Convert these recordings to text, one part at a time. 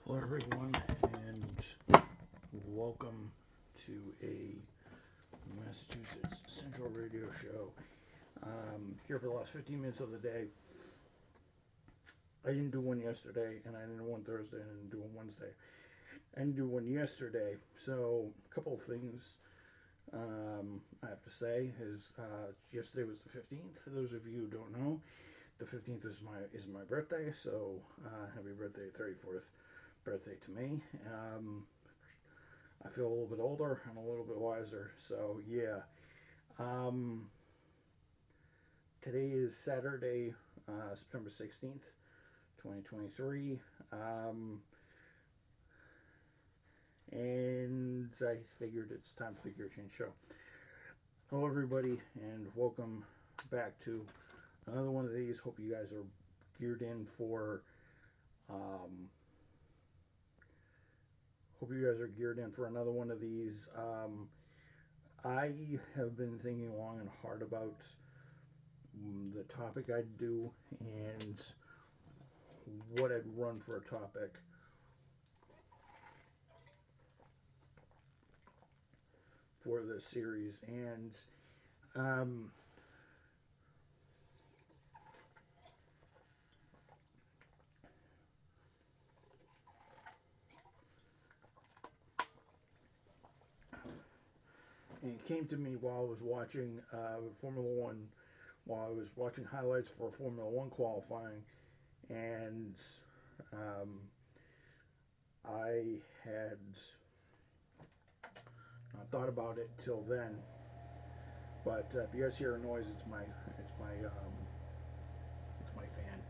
Hello, everyone, and welcome to a Massachusetts Central Radio Show. Here for the last 15 minutes of the day. I didn't do one yesterday, and I didn't do one Thursday, and I didn't do one Wednesday. I didn't do one yesterday, so a couple of things I have to say is yesterday was the 15th. For those of you who don't know, the 15th is my birthday, so happy birthday, 34th birthday to me. I feel a little bit older and a little bit wiser, so yeah. Today is Saturday, September 16th, 2023, and I figured it's time for the Gear Change Show. Hello, everybody, and welcome back to another one of these. Hope you guys are geared in for another one of these. I have been thinking long and hard about the topic I'd do and what I'd run for a topic. For this series, and it came to me while I was watching Formula One, while I was watching highlights for Formula One qualifying, and I had not thought about it till then. But if you guys hear a noise, it's my fan.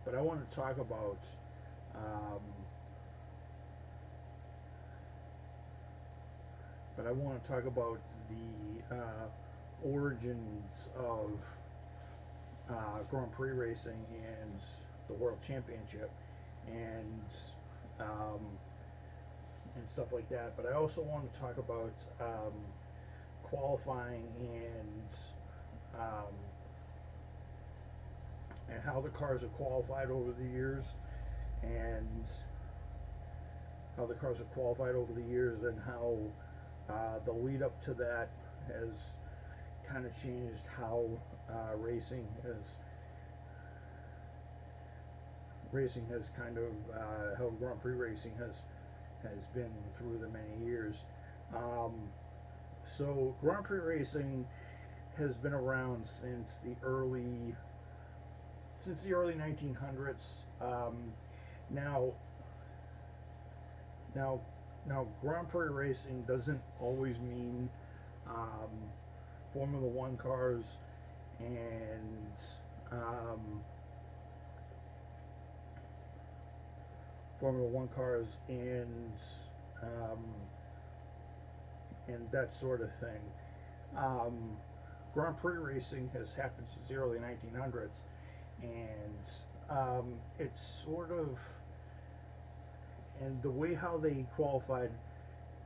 But I want to talk about the origins of Grand Prix racing and the World Championship and stuff like that. But I also want to talk about qualifying and how the cars have qualified over the years, and how the lead up to that has kind of changed how racing has kind of how Grand Prix racing has been through the many years. So Grand Prix racing has been around since the early 1900s. Now Grand Prix racing doesn't always mean Formula One cars and that sort of thing. Grand Prix racing has happened since the early 1900s, and it's sort of, and the way how they qualified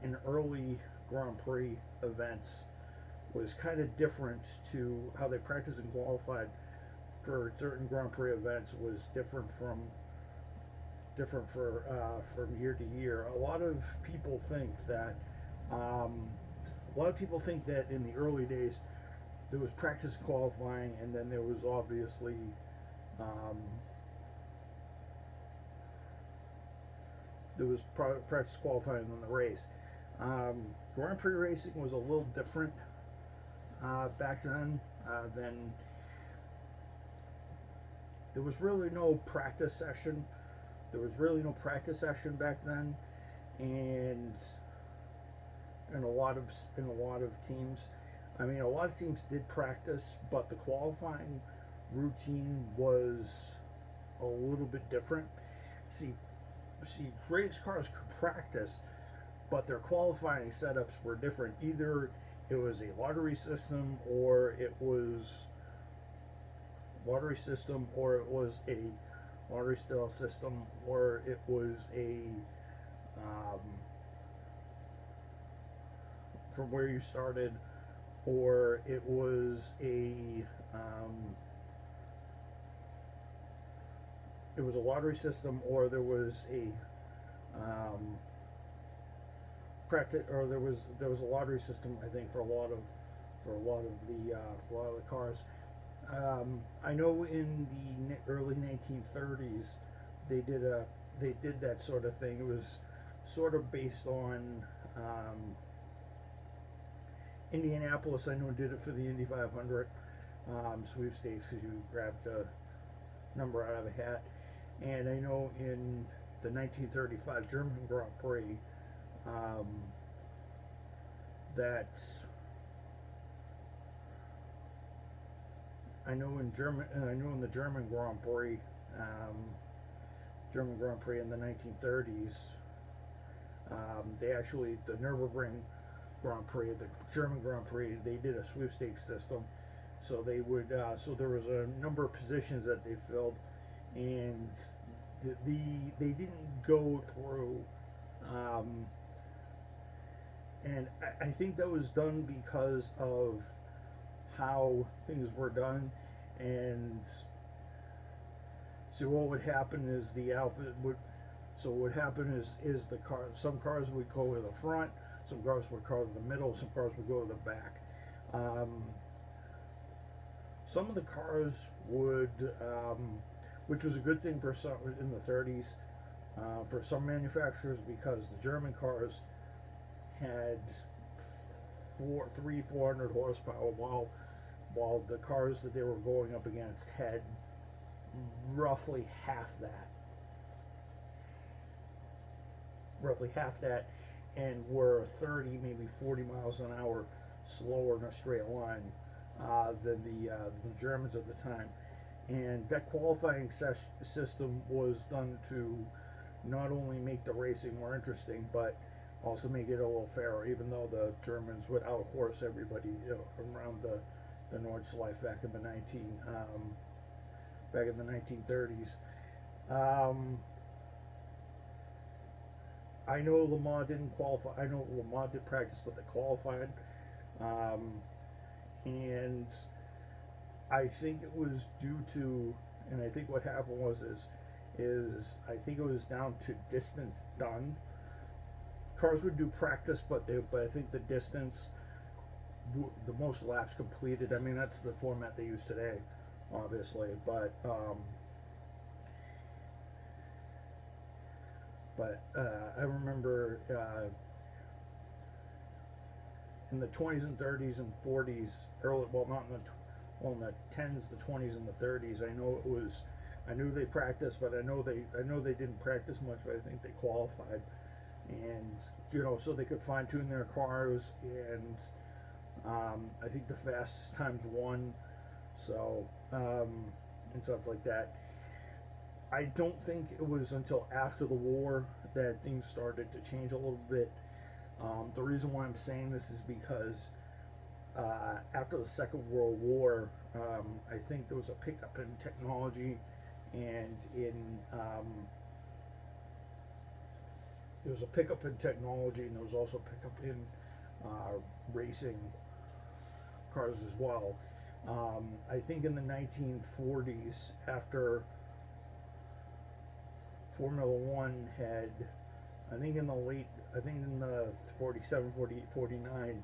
in early Grand Prix events was kind of different to how they practiced and qualified for certain Grand Prix events. Was different from year to year. A lot of people think that in the early days there was practice qualifying, and then there was obviously practice qualifying in the race. Grand Prix racing was a little different back then. Then there was really no practice session. Back then, and in a lot of teams. I mean, a lot of teams did practice, but the qualifying routine was a little bit different. See, race cars could practice, but their qualifying setups were different. Either it was a lottery system, or it was a lottery style system, or it was a from where you started, or it was a it was a lottery system, or there was a there was a lottery system, I think, for a lot of the cars. I know in the early 1930s they did that sort of thing. It was sort of based on Indianapolis. I know did it for the Indy 500 sweepstakes, because you grabbed a number out of a hat. And I know in the 1935 German Grand Prix that I know in the German Grand Prix, in the 1930s, they actually, the Nürburgring Grand Prix, the German Grand Prix, they did a sweepstakes system. So they would, so there was a number of positions that they filled, and they didn't go through, and I think that was done because of how things were done. And so what would happen is what would happen is the car, some cars would go to the front, some cars would go to the middle, some cars would go to the back. Some of the cars would, which was a good thing for some in the 30s, for some manufacturers, because the German cars had 400 horsepower, while the cars that they were going up against had roughly half that, and were 30, maybe 40 miles an hour slower in a straight line than the Germans at the time. And that qualifying system was done to not only make the racing more interesting, but also make it a little fairer, even though the Germans would outhorse everybody around the Nordschleife back in the 1930s. I know Le Mans didn't qualify. I know Le Mans did practice, but they qualified. And I think it was due to, and I think what happened is I think it was down to distance done. Cars would do practice, but I think the distance, the most laps completed. I mean, that's the format they use today, obviously. But I remember in the 20s and 30s and 40s, in the 10s, the 20s, and the 30s. I knew they practiced, but I know they didn't practice much, but I think they qualified, and so they could fine tune their cars, and I think the fastest times won, so and stuff like that. I don't think it was until after the war that things started to change a little bit. The reason why I'm saying this is because after the Second World War, I think there was a pickup in technology, and there was also a pickup in racing cars as well. I think in the 1940s, after Formula One had, I think in the 47, 48, 49,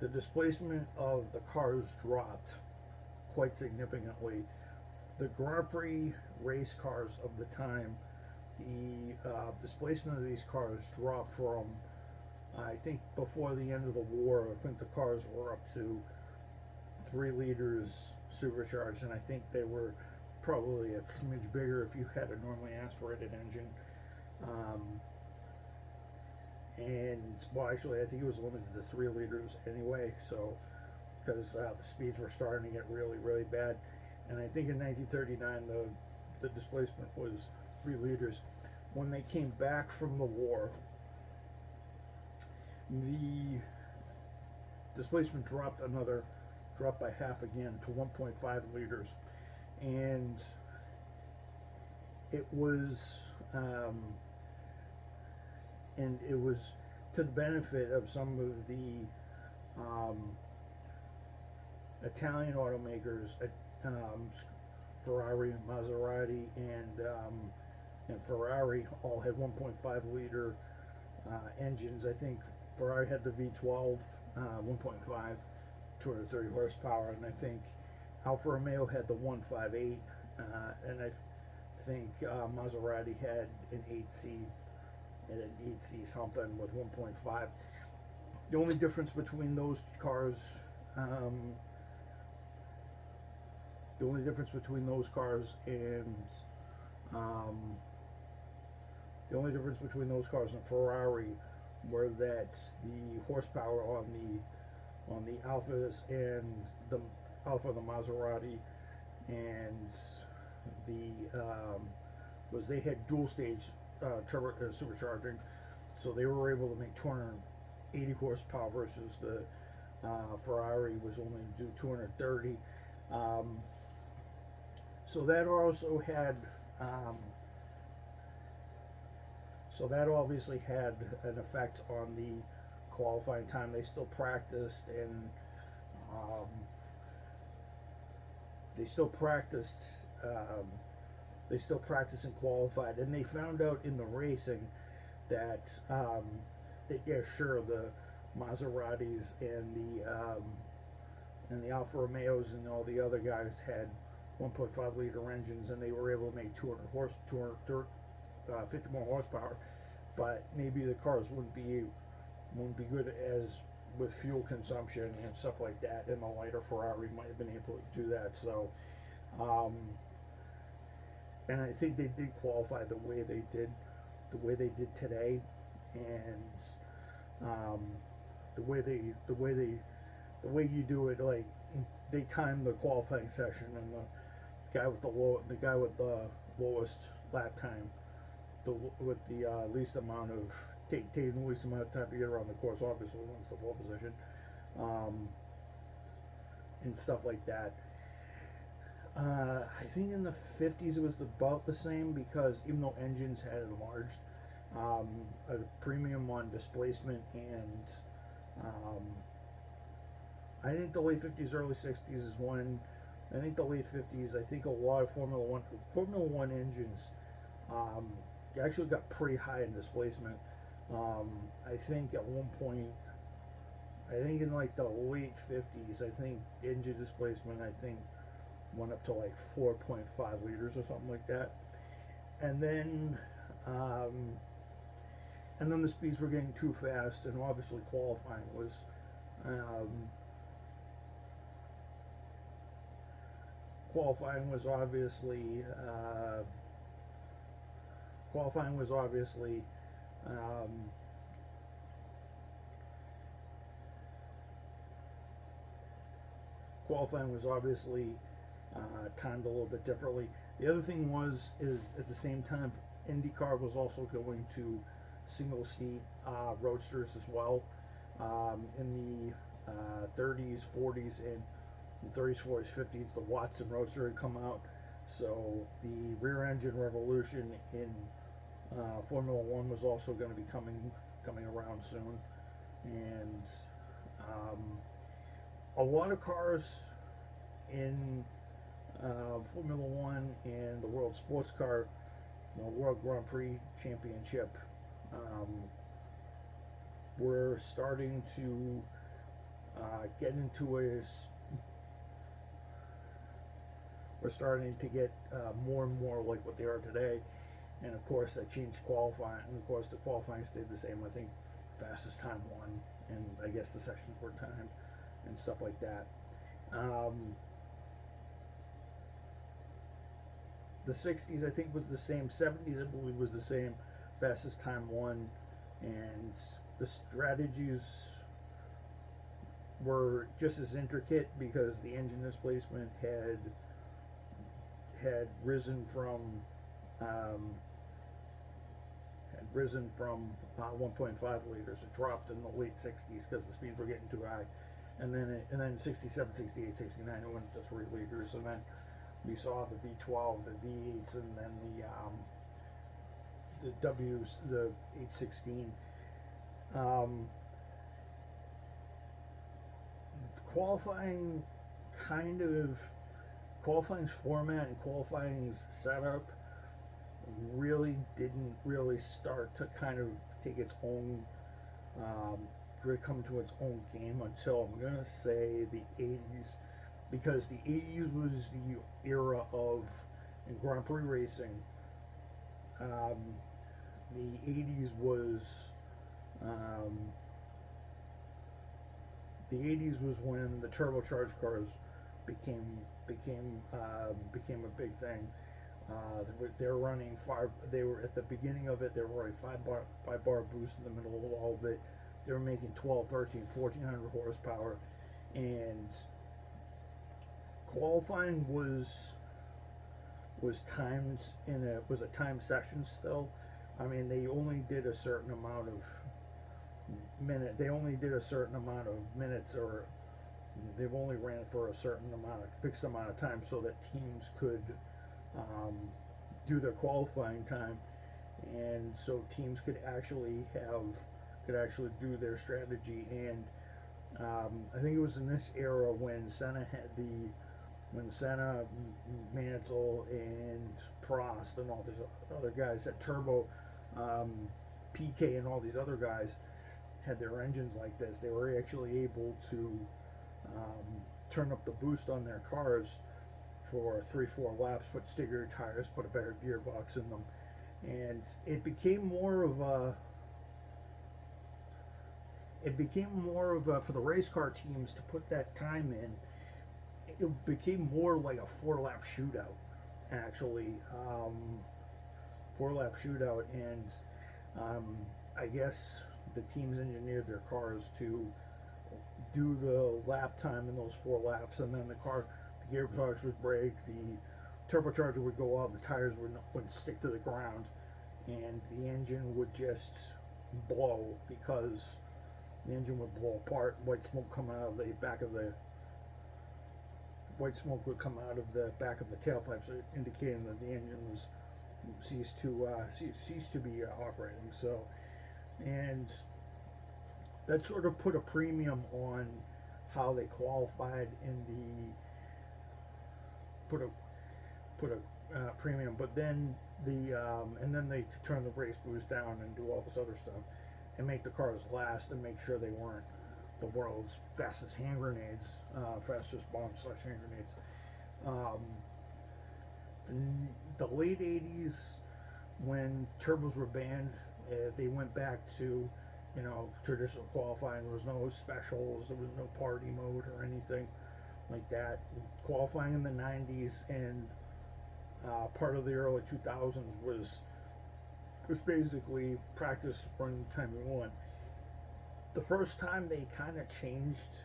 the displacement of the cars dropped quite significantly. The Grand Prix race cars of the time, the displacement of these cars dropped from, I think before the end of the war, I think the cars were up to 3 liters supercharged, and I think they were probably a smidge bigger if you had a normally aspirated engine. Actually, I think it was limited to 3 liters anyway, so because the speeds were starting to get really, really bad. And I think in 1939 the displacement was 3 liters. When they came back from the war, the displacement dropped by half again to 1.5 liters, and it was to the benefit of some of the Italian automakers, Ferrari, Maserati, and Ferrari all had 1.5 liter engines. I think Ferrari had the V12, 1.5, 230 horsepower, and I think Alfa Romeo had the 158, and I think Maserati had an 8C something with 1.5. The only difference between those cars, the only difference between those cars and Ferrari were that the horsepower on the Alphas and the Alfa, the Maserati, and was they had dual stage turbo supercharging, so they were able to make 280 horsepower versus the Ferrari was only to do 230. So that also had so that obviously had an effect on the qualifying time. They still practiced, and they still practiced and qualified, and they found out in the racing that yeah, sure, the Maseratis and the Alfa Romeos and all the other guys had 1.5 liter engines, and they were able to make 50 more horsepower, but maybe the cars wouldn't be good as with fuel consumption and stuff like that, and the lighter Ferrari might have been able to do that. So and I think they did qualify the way they did today, and the way you do it, like they timed the qualifying session, and the guy with the lowest lap time, with the least amount of taking the least amount of time to get around the course, obviously wins the pole position, and stuff like that. I think in the 50s it was about the same, because even though engines had enlarged, a premium on displacement, and I think the late 50s, early 60s is when, I think the late 50s, I think a lot of Formula One engines actually got pretty high in displacement. I think at one point, I think in like the late 50s, I think engine displacement, I think, went up to like 4.5 liters or something like that. And then the speeds were getting too fast, and obviously qualifying was obviously timed a little bit differently. The other thing is at the same time, IndyCar was also going to single seat roadsters as well, in the 30s, 40s, and 30s, 40s, 50s. The Watson Roadster had come out, so the rear engine revolution in Formula One was also going to be coming around soon, and a lot of cars in Formula One and the World Sports Car, World Grand Prix Championship, we're starting to get more and more like what they are today. And of course that changed qualifying, and of course the qualifying stayed the same. I think fastest time won, and I guess the sections were timed and stuff like that. The 60s I think was the same. 70s I believe was the same. Fastest time won, and the strategies were just as intricate, because the engine displacement had risen from 1.5 liters. It dropped in the late 60s because the speeds were getting too high, and then 67, 68, 69 it went to 3 liters, and then we saw the V12, the V8s, and then the W's, the 816. kind of qualifying's format and qualifying's setup really didn't really start to kind of take its own, really come to its own game until I'm gonna say the 80s, because the 80s was the era of in Grand Prix racing. The 80s was the 80s was when the turbocharged cars became a big thing. They were running five. They were at the beginning of it. They were running five bar boost in the middle of all of it. They were making 12, 13, 1400 horsepower, and qualifying was timed was a timed session still. I mean, they only did a certain amount of minutes, or they've only ran for a fixed amount of time, so that teams could do their qualifying time, and so teams could actually do their strategy. And I think it was in this era when Senna, Mansell, and Prost, and all these other guys at Turbo, PK, and all these other guys had their engines like this. They were actually able to turn up the boost on their cars for 3-4 laps, put stigger tires, put a better gearbox in them, and it became more of a for the race car teams to put that time in. It became more like a 4-lap shootout, actually. 4-lap shootout, and I guess the teams engineered their cars to do the lap time in those 4 laps, and then the gearbox would break, the turbocharger would go out, the tires would stick to the ground, and the engine would just blow, because the engine would blow apart. White smoke would come out of the back of the tailpipes, indicating that the engine was ceased to be operating. So, and that sort of put a premium on how they qualified put a premium. But then and then they could turn the race boost down and do all this other stuff and make the cars last and make sure they weren't the world's fastest hand grenades, fastest bomb/hand grenades. The late 80s, when turbos were banned, they went back to traditional qualifying. There was no specials, there was no party mode or anything like that. Qualifying in the 90s and part of the early 2000s was basically practice run time you want. The first time they kind of changed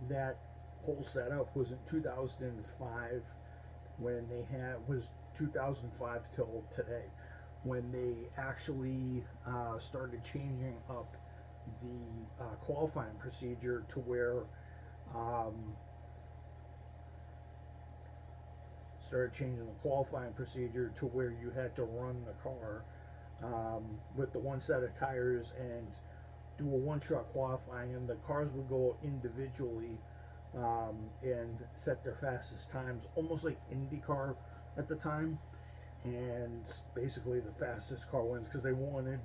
that whole setup was in 2005, when was 2005 till today, when they actually started changing up the qualifying procedure to where you had to run the car with the one set of tires and do a one-shot qualifying, and the cars would go individually and set their fastest times, almost like IndyCar at the time. And basically, the fastest car wins, because they wanted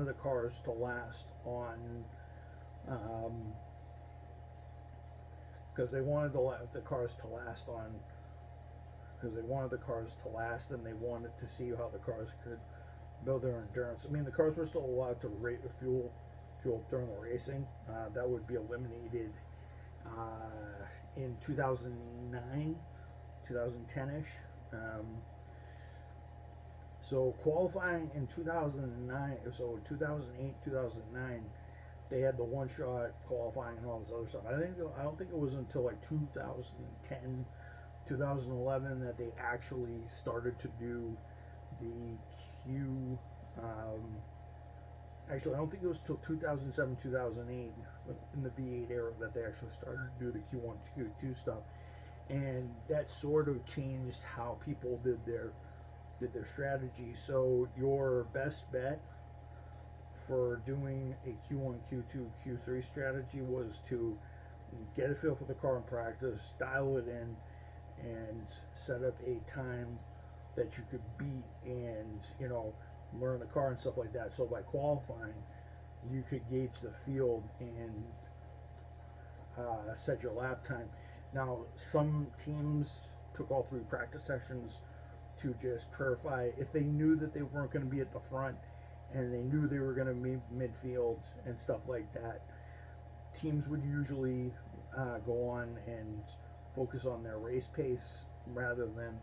the cars to last on. Because they wanted the cars to last, and they wanted to see how the cars could build their endurance. I mean, the cars were still allowed to fuel during the racing. That would be eliminated in 2009, 2010-ish. So qualifying in 2009, so 2008, 2009, they had the one-shot qualifying and all this other stuff. I don't think it was until like 2010, 2011 that they actually started to do the Q. Actually, I don't think it was till 2007, 2008 in the V8 era that they actually started to do the Q1, Q2 stuff, and that sort of changed how people did their strategy. So your best bet for doing a Q1, Q2, Q3 strategy was to get a feel for the car in practice, dial it in, and set up a time that you could beat, and learn the car and stuff like that. So by qualifying, you could gauge the field and set your lap time. Now, some teams took all 3 practice sessions to just verify if they knew that they weren't going to be at the front and they knew they were going to be midfield and stuff like that. Teams would usually go on and focus on their race pace rather than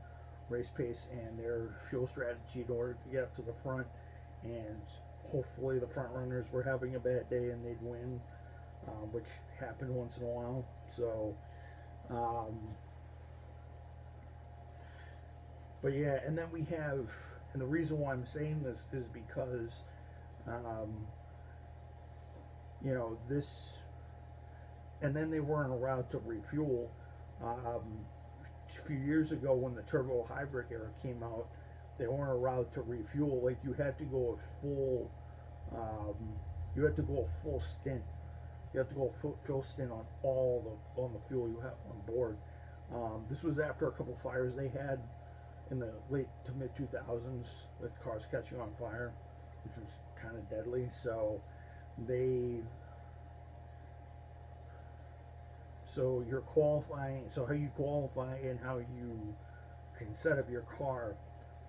race pace and their fuel strategy in order to get up to the front, and hopefully the front runners were having a bad day and they'd win, which happened once in a while. So but yeah, and then we have, and the reason why I'm saying this is because this, and then they weren't allowed to refuel. A few years ago, when the turbo hybrid era came out, they weren't allowed to refuel. Like, you had to go a full stint. You have to go a full stint on on the fuel you have on board. This was after a couple fires they had in the late to mid 2000s with cars catching on fire, which was kind of deadly. So you're qualifying. So how you qualify and how you can set up your car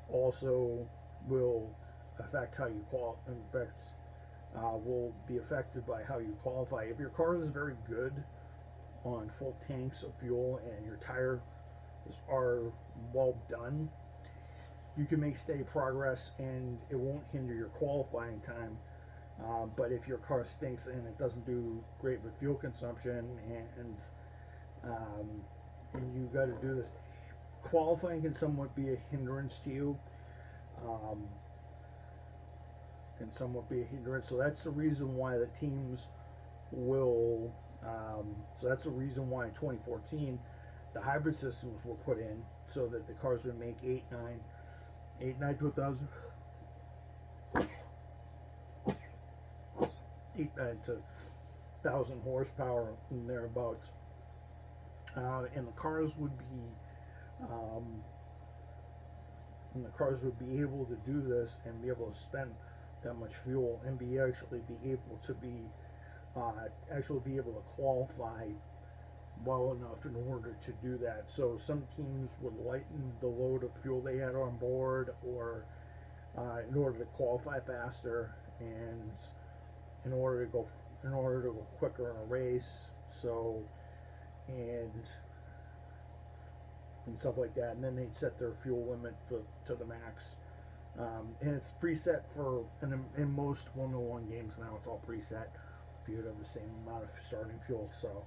also will affect how you will be affected by how you qualify. If your car is very good on full tanks of fuel and your tires are well done, you can make steady progress and it won't hinder your qualifying time. But if your car stinks and it doesn't do great with fuel consumption, and you got to do this, qualifying can somewhat be a hindrance to you. So that's the reason why the teams will. So that's the reason why in 2014 the hybrid systems were put in, so that the cars would make 8, 9 to 1,000. 8, 9 to 1,000 horsepower and thereabouts, and the cars would be able to do this and be able to spend that much fuel and be able to qualify well enough in order to do that. So some teams would lighten the load of fuel they had on board, or in order to qualify faster and in order to go quicker in a race. So and stuff like that, and then they'd set their fuel limit to the max. And it's preset for, in most 101 games now, it's all preset for you to have the same amount of starting fuel. So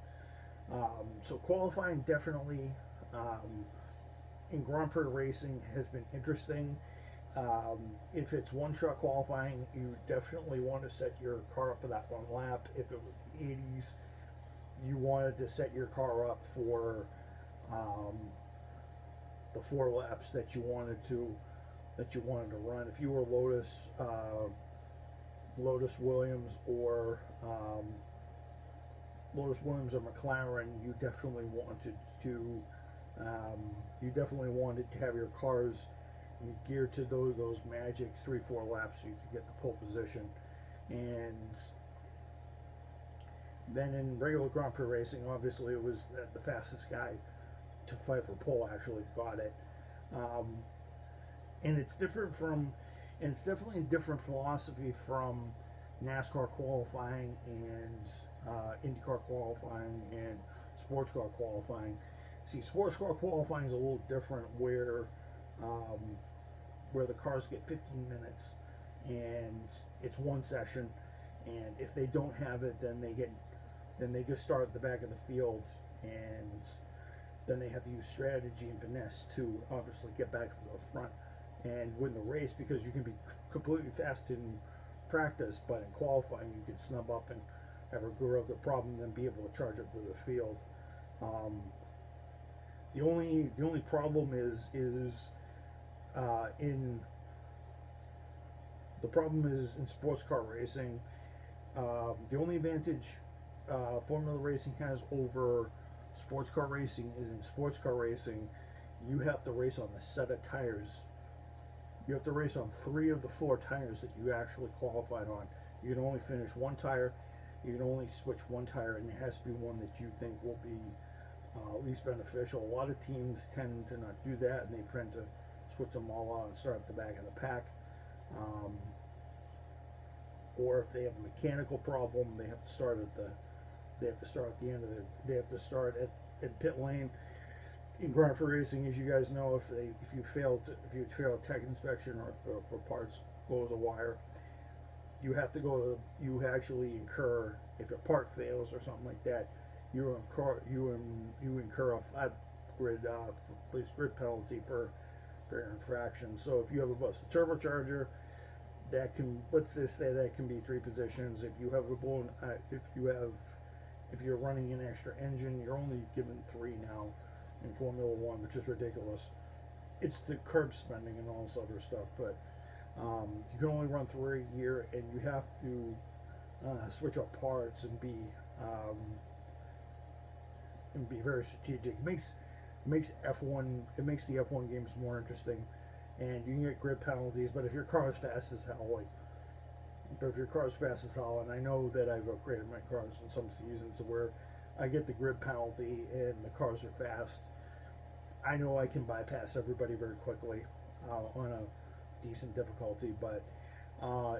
so qualifying definitely in Grand Prix racing has been interesting. If it's one-shot qualifying, you definitely want to set your car up for that one lap. If it was the 80s, you wanted to set your car up for the 4 laps that you wanted to run. If you were Lotus Williams or McLaren, you definitely wanted to have your cars geared to those magic 3-4 laps so you could get the pole position. And then in regular Grand Prix racing, obviously it was the fastest guy to fight for pole actually got it. And it's definitely a different philosophy from NASCAR qualifying and IndyCar qualifying and sports car qualifying. See, sports car qualifying is a little different, where the cars get 15 minutes and it's one session, and if they don't have it, then they just start at the back of the field, and then they have to use strategy and finesse to obviously get back up to the front and win the race, because you can be completely fast in practice, but in qualifying you can snub up and have a real good problem, then be able to charge up to the field. The only problem is in sports car racing. The only advantage Formula racing has over sports car racing is in sports car racing, you have to race on the set of tires. You have to race on 3 of the 4 tires that you actually qualified on. You can only finish 1 tire. You can only switch 1 tire, and it has to be one that you think will be least beneficial. A lot of teams tend to not do that, and they tend to switch them all out and start at the back of the pack. Or if they have a mechanical problem, they have to start at the end of the. They have to start at pit lane. In Grand Prix racing, as you guys know, if you fail a tech inspection, or if parts goes a wire, you have to go. You actually incur, if a part fails or something like that, you incur a 5 grid penalty for your infraction. So if you have a busted turbocharger, that can, let's just say that can be 3 positions. If you have a blown, if you're running an extra engine, you're only given 3 now in Formula One, which is ridiculous. It's the curb spending and all this other stuff, but you can only run 3 a year, and you have to switch up parts and be very strategic. It makes F1, it makes the F1 games more interesting, and you can get grid penalties. But if your car is fast as hell, and I know that I've upgraded my cars in some seasons where I get the grid penalty and the cars are fast, I know I can bypass everybody very quickly on a decent difficulty. But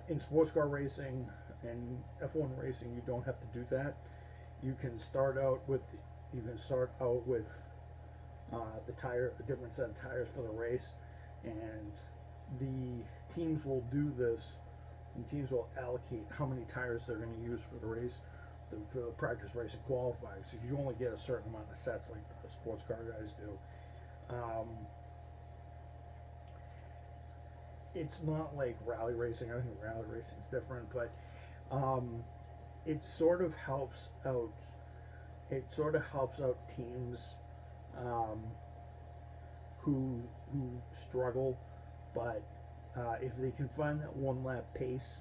in sports car racing and F1 racing, you don't have to do that. You can start out with a different set of tires for the race, and the teams will do this, and teams will allocate how many tires they're going to use for the race, for the practice race and qualifying. So you only get a certain amount of sets like the sports car guys do. It's not like rally racing. I think rally racing is different, but it sort of helps out. It sort of helps out teams who struggle, but if they can find that 1 lap pace,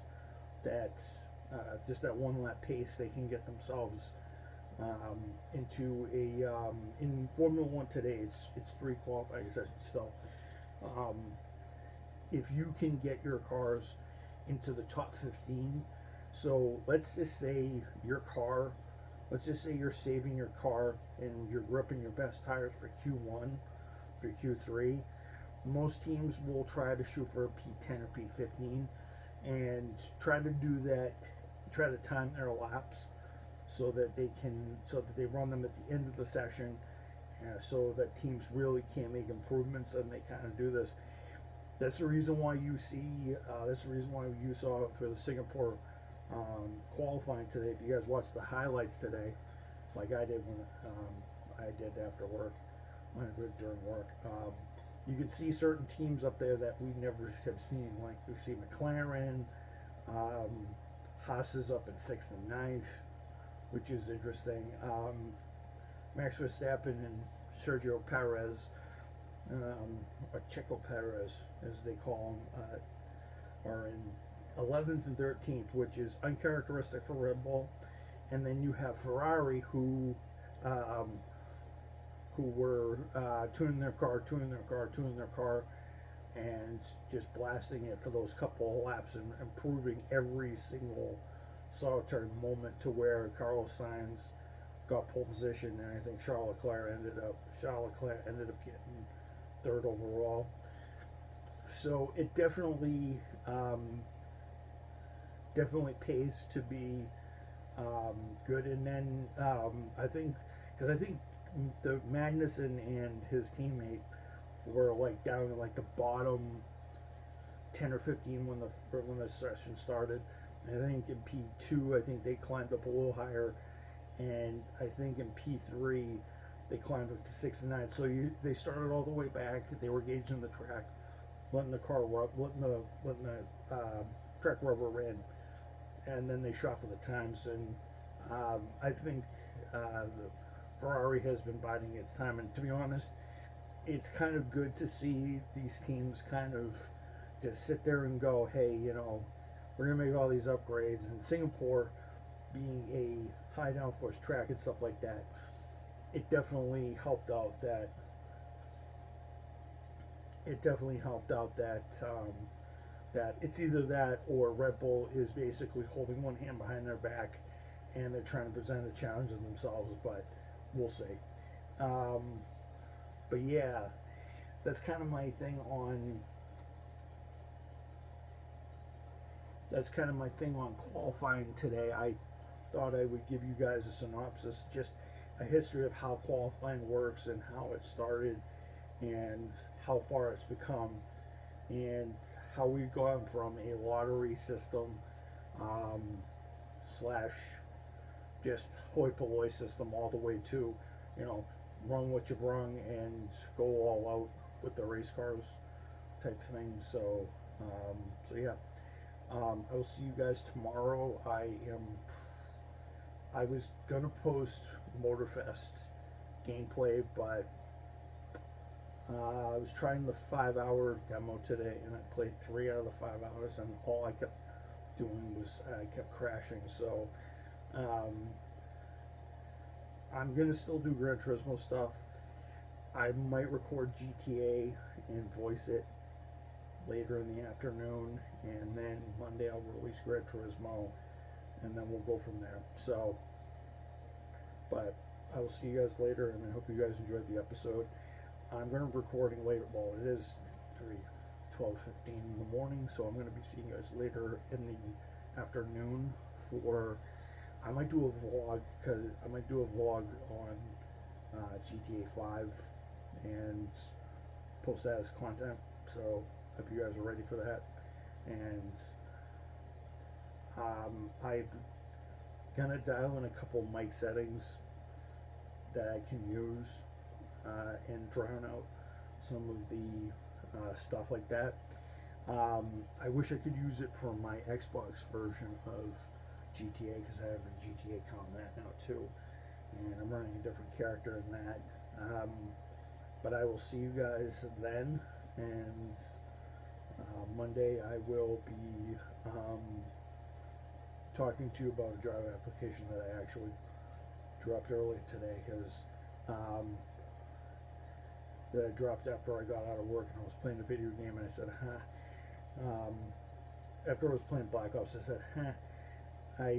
just that 1 lap pace, they can get themselves into a in Formula One today. It's 3 qualifying sessions still. If you can get your cars into the top 15, so let's just say you're saving your car and you're gripping your best tires for Q1, for Q3. Most teams will try to shoot for a P10 or P15 and try to time their laps so that they run them at the end of the session, so that teams really can't make improvements, and they kind of do this. That's the reason why you saw for the Singapore qualifying today. If you guys watched the highlights today, like I did when I did after work, when I did during work, you can see certain teams up there that we never have seen. Like we see McLaren, Haas is up in 6th and 9th, which is interesting. Max Verstappen and Sergio Perez, or Checo Perez as they call him, are in 11th and 13th, which is uncharacteristic for Red Bull. And then you have Ferrari, who were tuning their car, and just blasting it for those couple of laps and improving every single solitary moment, to where Carlos Sainz got pole position, and I think Charles Leclerc ended up getting 3rd overall. So it definitely pays to be good. And then I think the Magnussen and his teammate were like down in like the bottom 10 or 15 when the session started. I think in P2, I think they climbed up a little higher, and I think in P3 they climbed up to 6 and 9. So they started all the way back. They were gauging the track, letting the track rubber in, and then they shot for the times. And I think the Ferrari has been biding its time. And to be honest, it's kind of good to see these teams kind of just sit there and go, hey, we're going to make all these upgrades. And Singapore, being high downforce track and stuff like that, it definitely helped out that that it's either that or Red Bull is basically holding one hand behind their back and they're trying to present a challenge of themselves, but we'll see. But yeah, that's kind of my thing on qualifying today. I thought I would give you guys a synopsis, just a history of how qualifying works and how it started and how far it's become and how we've gone from a lottery system slash just hoi polloi system all the way to, run what you brung and go all out with the race cars type thing. So yeah, I will see you guys tomorrow. I was gonna post Motorfest gameplay, but I was trying the 5-hour demo today, and I played 3 out of the 5 hours, and all I kept doing was I kept crashing. So I'm gonna still do Gran Turismo stuff. I might record GTA and voice it later in the afternoon, and then Monday I'll release Gran Turismo, and then we'll go from there. So, but I will see you guys later, and I hope you guys enjoyed the episode. I'm going to be recording later. Well, it is 12:15 in the morning, so I'm going to be seeing you guys later in the afternoon for. I might do a vlog on GTA 5 and post that as content. So hope you guys are ready for that. And I'm gonna dial in a couple mic settings that I can use and drown out some of the stuff like that. I wish I could use it for my Xbox version of GTA, because I have a GTA account on that now too, and I'm running a different character in that. But I will see you guys then, and Monday I will be talking to you about a job application that I actually dropped early today, because that I dropped after I got out of work and I was playing a video game, and I said, after I was playing Black Ops, I said, I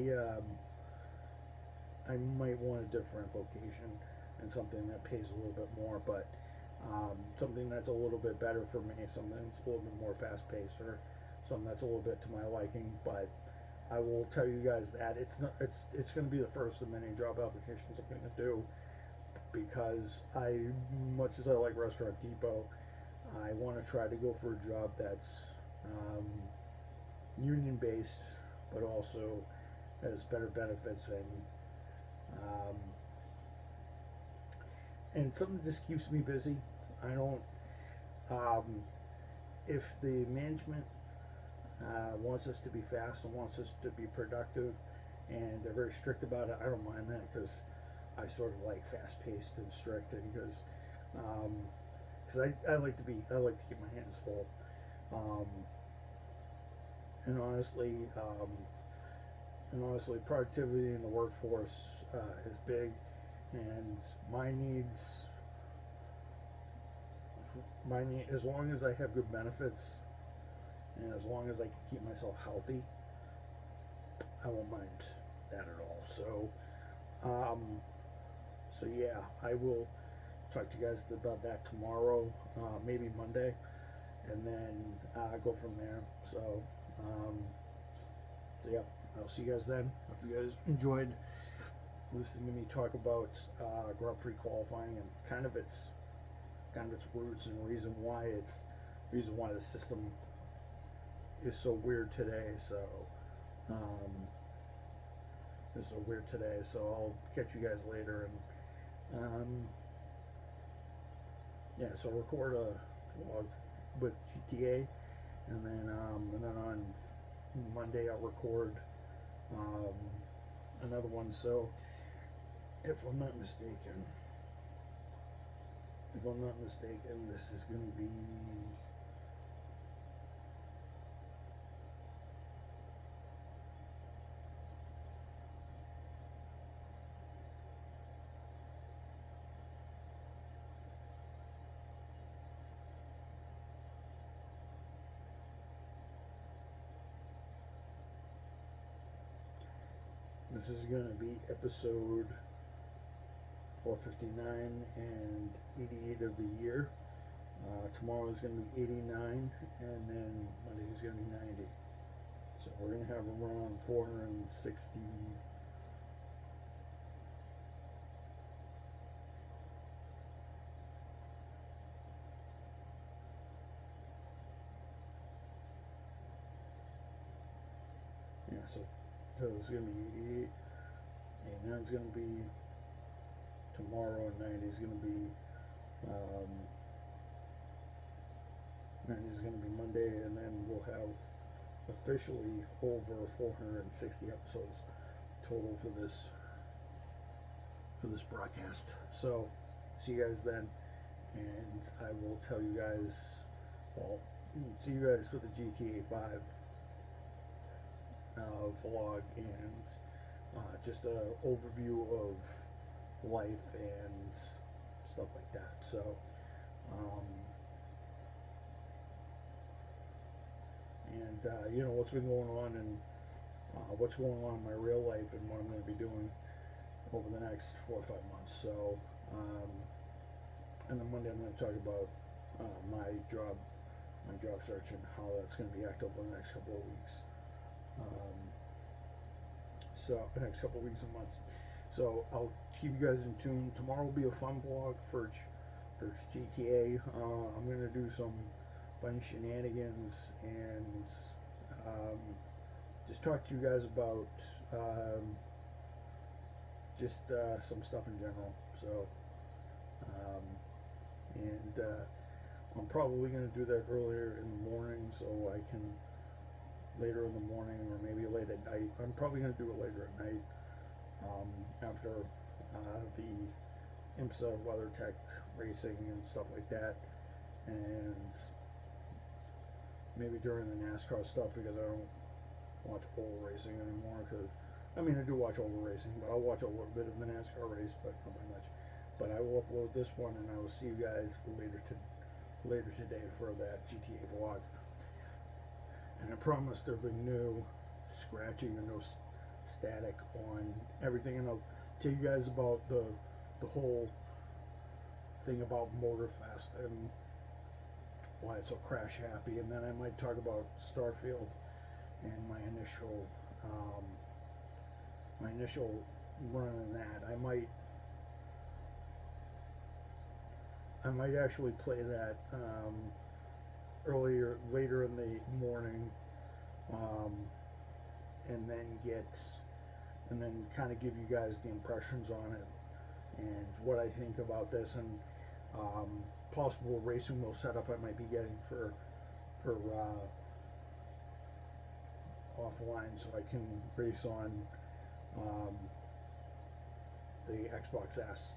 might want a different vocation and something that pays a little bit more, but something that's a little bit better for me, something that's a little bit more fast paced, or something that's a little bit to my liking. But I will tell you guys that it's going to be the first of many job applications I'm going to do, because much as I like Restaurant Depot, I want to try to go for a job that's union based, but also has better benefits and something that just keeps me busy. I don't. If the management wants us to be fast and wants us to be productive, and they're very strict about it, I don't mind that, because I sort of like fast-paced and strict, and because I like to keep my hands full, and honestly, productivity in the workforce is big, and my needs, as long as I have good benefits, and as long as I can keep myself healthy, I won't mind that at all. So, so yeah, I will talk to you guys about that tomorrow, maybe Monday, and then go from there. So, so yeah, I'll see you guys then. Hope you guys enjoyed listening to me talk about Grand Prix qualifying and kind of its roots and reason why the system is so weird today. So I'll catch you guys later, and yeah, so I'll record a vlog with GTA, and then on Monday I'll record another one. So if I'm not mistaken, this is going to be This is going to be episode 459 and 88 of the year. Tomorrow is going to be 89, and then Monday is going to be 90. So we're going to have around 460. Yeah, so it's going to be 88. 89 is going to be tomorrow, and 90 is going to be 90 is going to be Monday, and then we'll have officially over 460 episodes total for this broadcast. So see you guys then, and I will tell you guys, well, see you guys for the GTA 5 vlog and just an overview of life and stuff like that. So you know what's been going on and what's going on in my real life and what I'm going to be doing over the next 4 or 5 months. So and on Monday I'm going to talk about my job search and how that's going to be active for the next couple of weeks. So the next couple of weeks and months. So I'll keep you guys in tune. Tomorrow will be a fun vlog for GTA. I'm going to do some funny shenanigans and just talk to you guys about just some stuff in general. So I'm probably going to do that earlier in the morning, so I can later in the morning or maybe late at night. I'm probably going to do it later at night after the IMSA WeatherTech racing and stuff like that, and maybe during the NASCAR stuff, because I don't watch oval racing anymore. Because I mean, I do watch oval racing, but I'll watch a little bit of the NASCAR race, but not by much. But I will upload this one, and I will see you guys later today for that GTA vlog. And I promise there'll be no scratching or no static on everything, and I'll tell you guys about the whole thing about Motorfest and why it's so crash happy, and then I might talk about Starfield and my initial run in that. I might actually play that later in the morning, and then kind of give you guys the impressions on it and what I think about this, and possible racing wheel setup I might be getting for offline, so I can race on the Xbox S.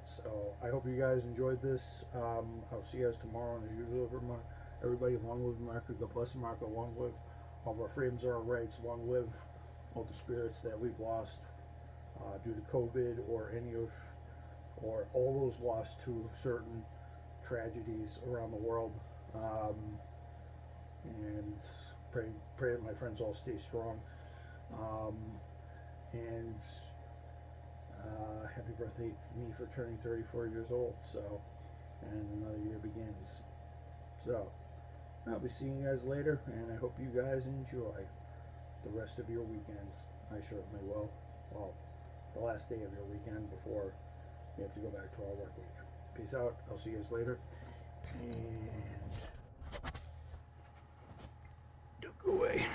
So I hope you guys enjoyed this. I'll see you guys tomorrow, and as usual, everybody, long live America, God bless America, long live all of our freedoms, our rights, long live all the spirits that we've lost due to COVID or all those lost to certain tragedies around the world. And pray that my friends all stay strong. And happy birthday to me for turning 34 years old. So, and another year begins. So, I'll be seeing you guys later, and I hope you guys enjoy the rest of your weekends. I certainly will. Well, the last day of your weekend before you have to go back to our work week. Peace out. I'll see you guys later. And don't go away.